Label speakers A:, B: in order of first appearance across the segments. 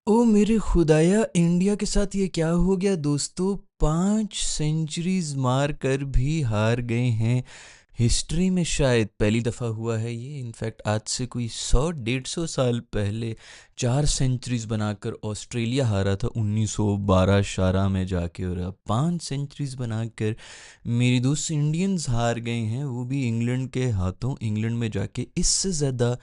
A: ओ मेरे खुदाया, इंडिया के साथ ये क्या हो गया दोस्तों। 5 सेंचुरीज मार कर भी हार गए हैं। हिस्ट्री में शायद पहली दफ़ा हुआ है ये। इनफैक्ट आज से कोई 100-150 साल पहले 4 सेंचुरीज बनाकर ऑस्ट्रेलिया हारा था 1912 शारजाह में जाके, और अब 5 सेंचुरीज बनाकर मेरी दोस्त इंडियंस हार गए हैं, वो भी इंग्लैंड के हाथों। इंग्लैंड में जाके इससे ज़्यादा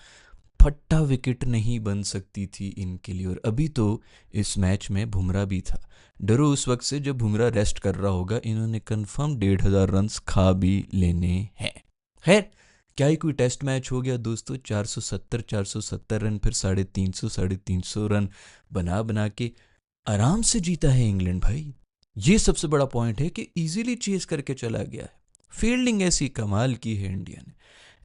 A: फट्टा विकेट नहीं बन सकती थी इनके लिए। और अभी तो इस मैच में बुमराह भी था। डरो उस वक्त से जब बुमराह रेस्ट कर रहा होगा। इन्होंने कंफर्म 1,500 रन्स खा भी लेने हैं। खैर, क्या ही कोई टेस्ट मैच हो गया दोस्तों। 470 रन, फिर 350 रन बना बना के आराम से जीता है इंग्लैंड भाई। ये सबसे बड़ा पॉइंट है कि इजीली चेस करके चला गया है। फील्डिंग ऐसी कमाल की है इंडिया ने।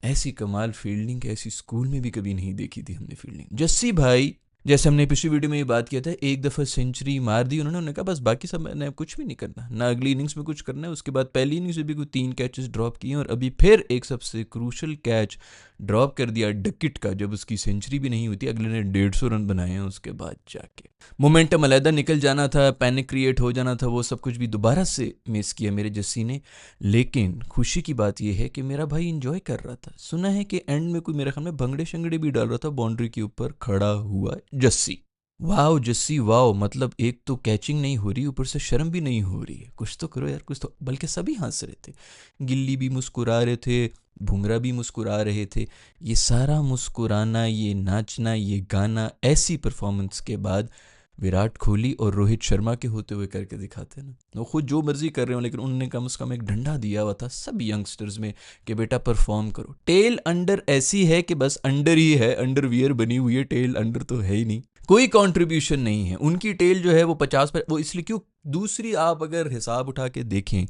A: ऐसी कमाल फील्डिंग ऐसी स्कूल में भी कभी नहीं देखी थी हमने फील्डिंग। जस्सी भाई, जैसे हमने पिछली वीडियो में ये बात किया था, एक दफ़ा सेंचुरी मार दी उन्होंने कहा बस बाकी सब मैंने कुछ भी नहीं करना, ना अगली इनिंग्स में कुछ करना है। उसके बाद पहली इनिंग्स में भी कोई 3 कैचेस ड्रॉप किए और अभी फिर एक सबसे क्रूशल कैच ड्रॉप कर दिया डकिट का, जब उसकी सेंचुरी भी नहीं हुई थी। अगले ने 150 रन बनाए हैं उसके बाद जाके। मोमेंटम अलहदा निकल जाना था, पैनिक क्रिएट हो जाना था, वो सब कुछ भी दोबारा से मिस किया मेरे जस्सी ने। लेकिन खुशी की बात यह है कि मेरा भाई इंजॉय कर रहा था। सुना है कि एंड में कोई मेरे ख्याल में भंगड़े शंगड़े भी डाल रहा था बाउंड्री के ऊपर खड़ा हुआ जस्सी। वाह जस्सी वाह, मतलब एक तो कैचिंग नहीं हो रही, ऊपर से शर्म भी नहीं हो रही है। कुछ तो करो यार, कुछ तो। बल्कि सभी हंस रहे थे, गिल्ली भी मुस्कुरा रहे थे, बुमराह भी मुस्कुरा रहे थे। ये सारा मुस्कुराना, ये नाचना, ये गाना ऐसी परफॉर्मेंस के बाद विराट कोहली और रोहित शर्मा के होते हुए करके दिखाते हैं ना। वो खुद जो मर्जी कर रहे हो, लेकिन उनने कम से कम एक डंडा दिया हुआ था सब यंगस्टर्स में कि बेटा परफॉर्म करो। टेल अंडर ऐसी है कि बस अंडर ही है, अंडरवियर बनी हुई है, टेल अंडर तो है ही नहीं। कोई कंट्रीब्यूशन नहीं है उनकी। टेल जो है वो 50 पर, वो इसलिए क्यों। दूसरी आप अगर हिसाब उठा के देखें,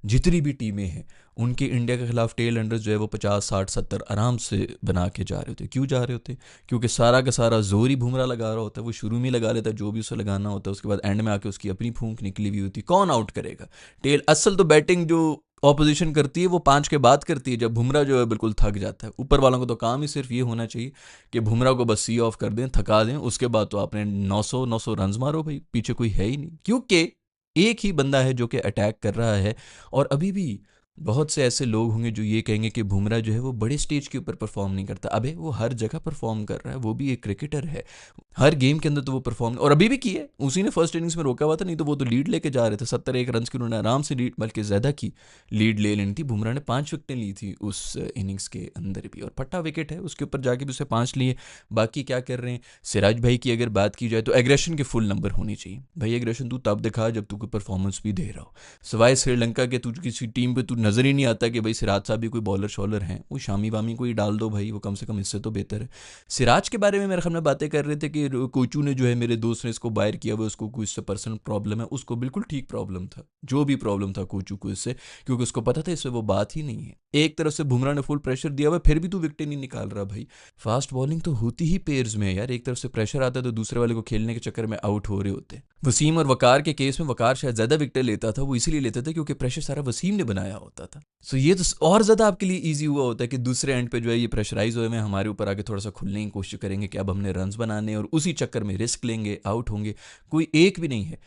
A: जितनी भी टीमें हैं उनके इंडिया के खिलाफ टेल अंडर्स जो है वो 50, 60, 70 आराम से बना के जा रहे होते। क्यों जा रहे होते? क्योंकि सारा का सारा जोर ही बुमराह लगा रहा होता है। वो शुरू में लगा लेता है जो भी उसे लगाना होता है, उसके बाद एंड में आके उसकी अपनी फूंक निकली हुई होती। कौन आउट करेगा? टेल। असल तो बैटिंग जो ऑपोजिशन करती है वो 5 के बाद करती है, जब बुमराह जो है बिल्कुल थक जाता है। ऊपर वालों को तो काम ही सिर्फ ये होना चाहिए कि बुमराह को बस सी ऑफ कर दें, थका दें। उसके बाद तो आपने 900 रन मारो भाई, पीछे कोई है ही नहीं, क्योंकि एक ही बंदा है जो कि अटैक कर रहा है। और अभी भी बहुत से ऐसे लोग होंगे जो ये कहेंगे कि बुमराह जो है वो बड़े स्टेज के ऊपर परफॉर्म नहीं करता। अबे वो हर जगह परफॉर्म कर रहा है, वो भी एक क्रिकेटर है। हर गेम के अंदर तो वो परफॉर्म, और अभी भी किया है। उसी ने फर्स्ट इनिंग्स में रोका हुआ था, नहीं तो वो तो लीड लेके जा रहे थे। 71 रन की उन्होंने आराम से लीड, बल्कि ज़्यादा की लीड ले लेनी थी। बुमराह ने 5 विकेटें ली थी उस इनिंग्स के अंदर भी, और फट्टा विकेट है उसके ऊपर जाके भी उसे 5 लिए। बाकी क्या कर रहे हैं सिराज भाई की अगर बात की जाए तो एग्रेशन के फुल नंबर होने चाहिए भाई। एग्रेशन तू तब दिखा जब तू कोई परफॉर्मेंस भी दे रहा हो। सवाए श्रीलंका के तू किसी टीम पे तू नज़र ही नहीं आता कि भाई सिराज साहब भी कोई बॉलर शॉलर हैं। वो शामी वामी कोई डाल दो भाई, वो कम से कम इससे तो बेहतर है। सिराज के बारे में मेरे सामने बातें कर रहे थे कि कोचू ने जो है, मेरे दोस्त ने इसको बाहर किया हुआ, उसको कोई इससे पर्सनल प्रॉब्लम है। उसको बिल्कुल ठीक प्रॉब्लम था, जो भी प्रॉब्लम था कोचू को इससे, क्योंकि उसको पता था इससे वो बात ही नहीं है। एक तरफ से बुमराह ने फुल प्रेशर दिया हुआ, फिर भी तू विकेट नहीं निकाल रहा भाई। फास्ट बॉलिंग तो होती ही पेयर्स में है यार। एक तरफ से प्रेशर आता है तो दूसरे वाले को खेलने के चक्कर में आउट हो रहे होते। वसीम और वकार के केस में वकार शायद ज्यादा विकेट लेता था, वो इसीलिए लेता था क्योंकि प्रेशर सारा वसीम ने बनाया होता था। सो ये तो और ज्यादा आपके लिए इजी हुआ होता है कि दूसरे एंड पे जो है ये प्रेशराइज हुए में हमारे ऊपर आके थोड़ा सा खुलने की कोशिश करेंगे कि अब हमने रन्स बनाने, और उसी चक्कर में रिस्क लेंगे, आउट होंगे। कोई एक भी नहीं है।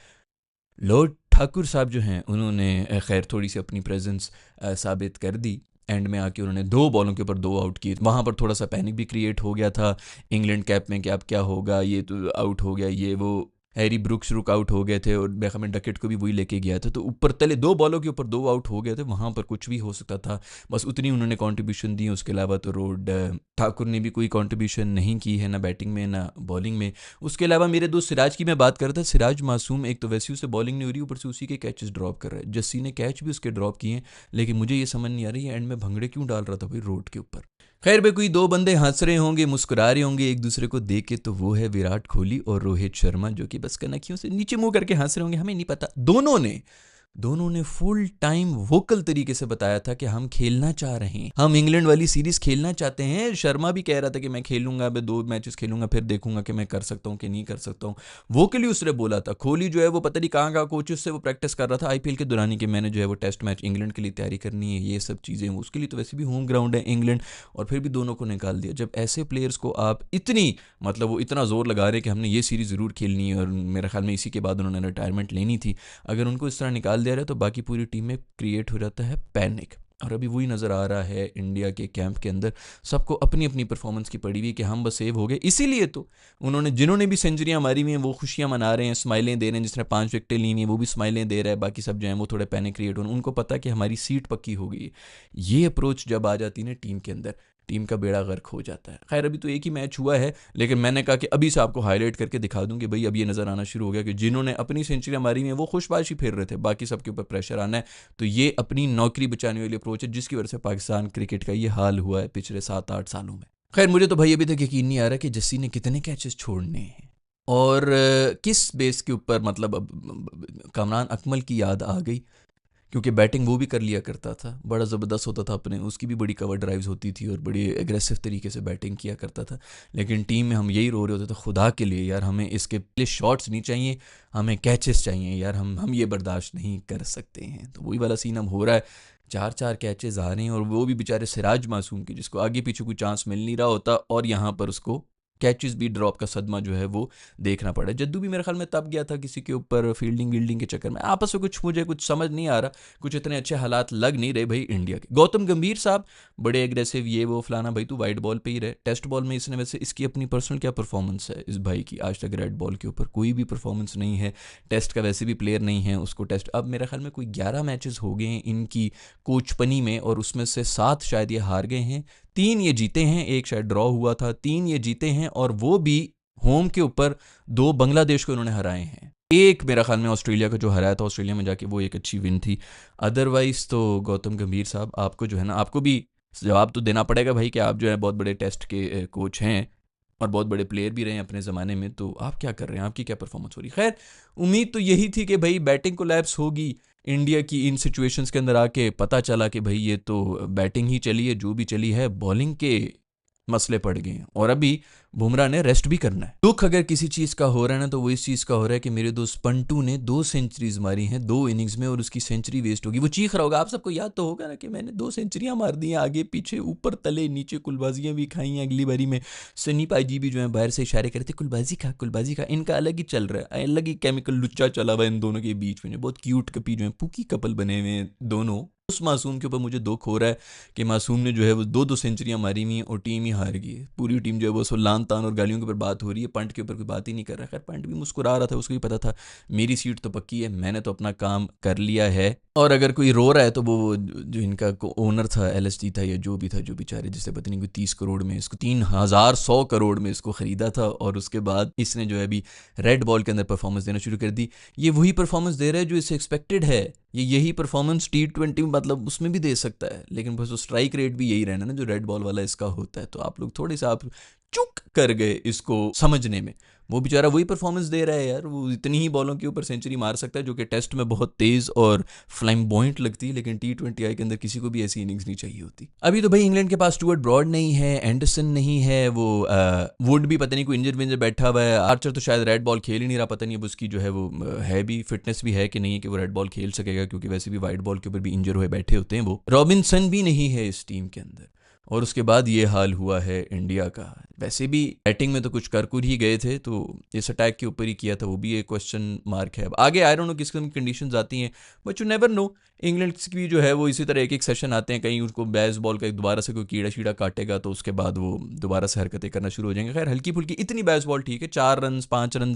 A: लॉर्ड ठाकुर साहब जो हैं उन्होंने खैर थोड़ी सी अपनी प्रेजेंस साबित कर दी। एंड में आके उन्होंने 2 बॉलों के ऊपर 2 आउट किए। वहाँ पर थोड़ा सा पैनिक भी क्रिएट हो गया था इंग्लैंड कैप में कि अब क्या होगा, ये तो आउट हो गया, ये वो। हैरी ब्रुक्स रुक आउट हो गए थे और बेखम डकेट को भी वही लेके गया था, तो ऊपर तले 2 बॉलों के ऊपर 2 आउट हो गए थे। वहाँ पर कुछ भी हो सकता था, बस उतनी उन्होंने कंट्रीब्यूशन दी। उसके अलावा तो रोड ठाकुर ने भी कोई कंट्रीब्यूशन नहीं की है, ना बैटिंग में ना बॉलिंग में। उसके अलावा मेरे दोस्त सिराज की मैं बात कर रहा था। सिराज मासूम, एक तो वैसे उसे बॉलिंग नहीं हो रही, ऊपर से उसी के कैचेस ड्रॉप कर रहा है। जस्सी ने कैच भी उसके ड्रॉप किए हैं, लेकिन मुझे ये समझ नहीं आ रही है एंड में भंगड़े क्यों डाल रहा था भाई रोड के ऊपर। खैर भाई, कोई 2 बंदे हंस रहे होंगे, मुस्कुरा रहे होंगे एक दूसरे को देख के, तो वो है विराट कोहली और रोहित शर्मा, जो कि बस कनखियों से नीचे मुंह करके हंस रहे होंगे, हमें नहीं पता। दोनों ने दोनों ने फुल टाइम वोकल तरीके से बताया था कि हम खेलना चाह रहे हैं, हम इंग्लैंड वाली सीरीज खेलना चाहते हैं। शर्मा भी कह रहा था कि मैं खेलूंगा, मैं 2 मैचेस खेलूंगा, फिर देखूंगा कि मैं कर सकता हूँ कि नहीं कर सकता हूँ। वोकली उसने बोला था। कोहली जो है वो पता नहीं कहाँ कहाँ कोचेस से वो प्रैक्टिस कर रहा था आईपीएल के दौरान कि मैंने जो है वो टेस्ट मैच इंग्लैंड के लिए तैयारी करनी है, ये सब चीज़ें। उसके लिए तो वैसे भी होम ग्राउंड है इंग्लैंड, और फिर भी दोनों को निकाल दिया। जब ऐसे प्लेयर्स को आप इतनी मतलब वो इतना जोर लगा रहे कि हमने ये सीरीज़ ज़रूर खेलनी है, और मेरे ख्याल में इसी के बाद उन्होंने रिटायरमेंट लेनी थी, अगर उनको इस तरह निकाल दिया रहा है तो बाकी पूरी टीम में क्रिएट हो जाता है पैनिक। और अभी वही नज़र आ रहा है इंडिया के कैंप के अंदर, सबको अपनी अपनी परफॉर्मेंस की पड़ी हुई कि हम बस सेव हो गए। इसीलिए तो उन्होंने जिन्होंने भी सेंचुरियां मारी हुई हैं वो खुशियां मना रहे हैं, स्माइलें दे रहे हैं। जिसने 5 विकेटें ली हुई हैं वो भी स्माइलें दे रहा है, बाकी सब जो हैं वो थोड़े पैनिक क्रिएट हो रहे हैं। उनको पता है कि हमारी सीट पक्की हो गई है। ये अप्रोच जब आ जाती है ना टीम के अंदर, टीम का बेड़ा गर्क हो जाता है। खैर अभी तो एक ही मैच हुआ है, लेकिन मैंने कहा कि अभी से आपको हाईलाइट करके दिखा दूं कि भाई अब ये नज़र आना शुरू हो गया कि जिन्होंने अपनी सेंचुरियां मारी हैं वो खुशबाशी फेर रहे थे, बाकी सबके ऊपर प्रेशर आना है। तो ये अपनी नौकरी बचाने वाली अप्रोच है, जिसकी वजह से पाकिस्तान क्रिकेट का ये हाल हुआ है पिछले 7-8 सालों में। खैर मुझे तो भाई अभी तक यकीन नहीं आ रहा कि जस्सी ने कितने कैचेस छोड़ने हैं और किस बेस के ऊपर। मतलब अब कामरान अकमल की याद आ गई, क्योंकि बैटिंग वो भी कर लिया करता था, बड़ा ज़बरदस्त होता था अपने, उसकी भी बड़ी कवर ड्राइव्स होती थी और बड़ी एग्रेसिव तरीके से बैटिंग किया करता था। लेकिन टीम में हम यही रो रहे होते थे, खुदा के लिए यार हमें इसके लिए शॉट्स नहीं चाहिए, हमें कैचेस चाहिए यार, हम ये बर्दाश्त नहीं कर सकते हैं। तो वही वाला सीन अब हो रहा है, 4-4 कैचेस आ रहे हैं, और वो भी बेचारे सिराज मासूम की, जिसको आगे पीछे कोई चांस मिल नहीं रहा होता, और यहाँ पर उसको कैचेस भी ड्रॉप का सदमा जो है वो देखना पड़ा। जद्दू भी मेरे ख्याल में तब गया था किसी के ऊपर फील्डिंग वील्डिंग के चक्कर में। आपस में कुछ मुझे कुछ समझ नहीं आ रहा, कुछ इतने अच्छे हालात लग नहीं रहे भाई इंडिया के। गौतम गंभीर साहब बड़े एग्रेसिव, ये वो फलाना, भाई तू वाइट बॉल पे ही रहे। टेस्ट बॉल में इसने वैसे इसकी अपनी पर्सनल क्या परफॉर्मेंस है इस भाई की, आज तक रेड बॉल के ऊपर कोई भी परफॉर्मेंस नहीं है। टेस्ट का वैसे भी प्लेयर नहीं है उसको टेस्ट। अब मेरे ख्याल में कोई 11 मैचेस हो गए हैं इनकी कोचपनी में, और उसमें से 7 शायद ये हार गए हैं, 3 ये जीते हैं, एक शायद ड्रॉ हुआ था, 3 ये जीते हैं, और वो भी होम के ऊपर 2 बांग्लादेश को इन्होंने हराए हैं। एक मेरा ख्याल में ऑस्ट्रेलिया का जो हराया था ऑस्ट्रेलिया में जाके, वो एक अच्छी विन थी। अदरवाइज तो गौतम गंभीर साहब आपको जो है ना, आपको भी जवाब तो देना पड़ेगा भाई कि आप जो है बहुत बड़े टेस्ट के कोच हैं और बहुत बड़े प्लेयर भी रहे हैं अपने ज़माने में, तो आप क्या कर रहे हैं, आपकी क्या परफॉर्मेंस हो रही। खैर उम्मीद तो यही थी कि भाई बैटिंग कोलैप्स होगी इंडिया की इन सिचुएशंस के अंदर आके। पता चला कि भाई ये तो बैटिंग ही चली है, जो भी चली है, बॉलिंग के मसले पड़ गए हैं, और अभी बुमराह ने रेस्ट भी करना है। दुख अगर किसी चीज़ का हो रहा है ना, तो वो इस चीज़ का हो रहा है कि मेरे दोस्त पंटू ने 2 सेंचुरीज मारी हैं 2 इनिंग्स में, और उसकी सेंचुरी वेस्ट होगी। वो चीख रहा होगा, आप सबको याद तो होगा ना कि मैंने 2 सेंचुरियां मार दी हैं, आगे पीछे ऊपर तले नीचे कुलबाजियां भी खाई हैं अगली बारी में। सनी पाई जी भी जो है बाहर से इशारे करते कुलबाजी खा कुलबाजी खा। इनका अलग ही चल रहा है, अलग ही केमिकल लुच्चा चला हुआ इन दोनों के बीच में। बहुत क्यूट कपी जो है, पुकी कपल बने हुए हैं दोनों। उस मासूम के ऊपर मुझे दुख हो रहा है कि मासूम ने जो है वो 2-2 सेंचुरियां मारी हुई हैं और टीम ही हार गई है। पूरी टीम जो है वो लान तान और गालियों के ऊपर बात हो रही है, पंट के ऊपर कोई बात ही नहीं कर रहा है। खैर पंट भी मुस्कुरा रहा था, उसको भी पता था मेरी सीट तो पक्की है, मैंने तो अपना काम कर लिया है। और अगर कोई रो रहा है तो वो जो इनका ओनर था, एलएसडी था या जो भी था, जो बेचारे जिससे पता नहीं कोई 30 करोड़ में इसको 3100 करोड़ में इसको ख़रीदा था, और उसके बाद इसने जो है अभी रेड बॉल के अंदर परफॉर्मेंस देना शुरू कर दी। ये वही परफॉर्मेंस दे रहा है जो इससे एक्सपेक्टेड है। ये यही परफॉर्मेंस T20 मतलब उसमें भी दे सकता है, लेकिन बस वो स्ट्राइक रेट भी यही रहना ना जो रेड बॉल वाला इसका होता है। तो आप लोग थोड़े सा आप चुक कर गए इसको समझने में। वो बेचारा वही परफॉर्मेंस दे रहा है यार, वो इतनी ही बॉलों के ऊपर सेंचुरी मार सकता है जो कि टेस्ट में बहुत तेज और फ्लैम्बॉयंट लगती है, लेकिन T20I के अंदर किसी को भी ऐसी इनिंग्स नहीं चाहिए होती। अभी तो भाई इंग्लैंड के पास स्टुअर्ट ब्रॉड नहीं है, एंडरसन नहीं है, वो वुड भी पता नहीं कोई इंजर विंजर बैठा हुआ है, आर्चर तो शायद रेड बॉल खेल ही नहीं रहा, पता नहीं अब उसकी जो है वो है भी फिटनेस भी है कि नहीं है कि वो रेड बॉल खेल सकेगा, क्योंकि वैसे भी वाइट बॉल के ऊपर भी इंजर हुए बैठे होते हैं वो। रॉबिन्सन भी नहीं है इस टीम के अंदर, और उसके बाद ये हाल हुआ है इंडिया का। वैसे भी बैटिंग में तो कुछ करकुर ही गए थे, तो इस अटैक के ऊपर ही किया था, वो भी एक क्वेश्चन मार्क है। अब आगे आई डोंट नो किस किस्म की कंडीशंस आती हैं, but you never know. England की जो है वो इसी तरह एक एक सेशन आते हैं, कहीं उनको बेस बॉल का दोबारा से कोई कीड़ा शीड़ा काटेगा तो उसके बाद वो दोबारा से हरकतें करना शुरू हो जाएंगे। खैर हल्की फुल्की इतनी बेस बॉल ठीक है, 4 रन 5 रन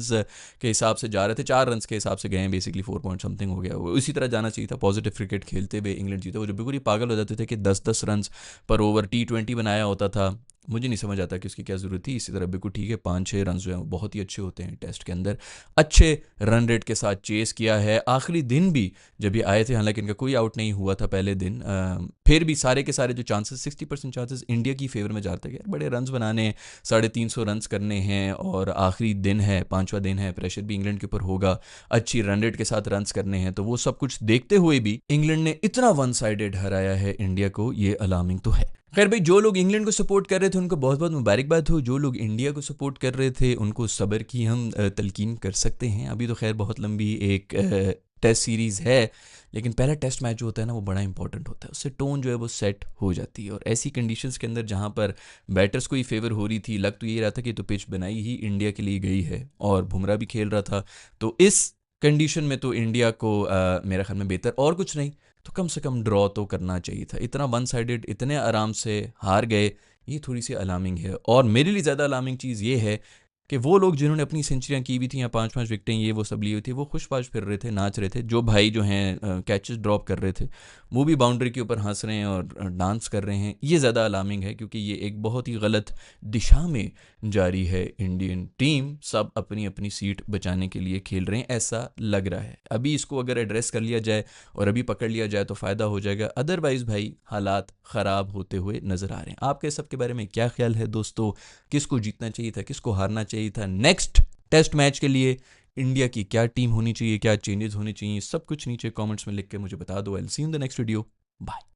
A: के हिसाब से जा रहे थे, 4 रन के हिसाब से गए हैं बेसिकली, 4 पॉइंट समथिंग हो गया। वो इसी तरह जाना चाहिए था, पॉजिटिव क्रिकेट खेलते हुए इंग्लैंड जीता। वो जो बिल्कुल ही पागल हो जाते थे कि 10-10 रन पर ओवर T20 बनाया होता था, मुझे नहीं समझ आता कि उसकी क्या ज़रूरत थी। इसी तरह बिल्कुल ठीक है, 5-6 रन जो हैं वो बहुत ही अच्छे होते हैं टेस्ट के अंदर। अच्छे रन रेट के साथ चेस किया है। आखिरी दिन भी जब ये आए थे, हालांकि इनका कोई आउट नहीं हुआ था पहले दिन, फिर भी सारे के सारे जो चांसेस 60% चांसेस इंडिया की फेवर में जाते हैं। बड़े रन्स बनाने हैं, 350 रन्स करने हैं, और आखिरी दिन है, 5वां दिन है, प्रेशर भी इंग्लैंड के ऊपर होगा, अच्छी रन रेट के साथ रन्स करने हैं। तो वो सब कुछ देखते हुए भी इंग्लैंड ने इतना वन साइडेड हराया है इंडिया को, ये अलार्मिंग तो है। खैर भाई, जो लोग इंग्लैंड को सपोर्ट कर रहे थे उनको बहुत बहुत मुबारकबाद हो। जो लोग इंडिया को सपोर्ट कर रहे थे उनको सब्र की हम तलकीन कर सकते हैं। अभी तो खैर बहुत लंबी एक टेस्ट सीरीज़ है, लेकिन पहला टेस्ट मैच जो होता है ना, वो बड़ा इंपॉर्टेंट होता है। उससे टोन जो है वो सेट हो जाती है, और ऐसी कंडीशंस के अंदर जहाँ पर बैटर्स को ही फेवर हो रही थी, लग तो ये रहा था कि तो पिच बनाई ही इंडिया के लिए गई है, और बुमराह भी खेल रहा था। तो इस कंडीशन में तो इंडिया को मेरा ख्याल में बेहतर और कुछ नहीं तो कम से कम ड्रॉ तो करना चाहिए था। इतना वन साइडेड, इतने आराम से हार गए, ये थोड़ी सी अलार्मिंग है। और मेरे लिए ज़्यादा अलार्मिंग चीज़ ये है कि वो लोग जिन्होंने अपनी सेंचुरियाँ की हुई थी या 5-5 विकेटें ये वो सब ली हुई थी, वो खुशबाश फिर रहे थे, नाच रहे थे। जो भाई जो हैं कैचेस ड्रॉप कर रहे थे, वो भी बाउंड्री के ऊपर हंस रहे हैं और डांस कर रहे हैं। ये ज़्यादा अलार्मिंग है, क्योंकि ये एक बहुत ही गलत दिशा में जारी है। इंडियन टीम सब अपनी अपनी सीट बचाने के लिए खेल रहे हैं, ऐसा लग रहा है। अभी इसको अगर एड्रेस कर लिया जाए और अभी पकड़ लिया जाए तो फ़ायदा हो जाएगा, अदरवाइज़ भाई हालात ख़राब होते हुए नज़र आ रहे हैं। आपके सबके बारे में क्या ख्याल है दोस्तों? किसको जीतना चाहिए था, किसको हारना चाहिए था? नेक्स्ट टेस्ट मैच के लिए इंडिया की क्या टीम होनी चाहिए, क्या चेंजेस होने चाहिए, सब कुछ नीचे कमेंट्स में लिख के मुझे बता दो। I will see you in the next video. Bye.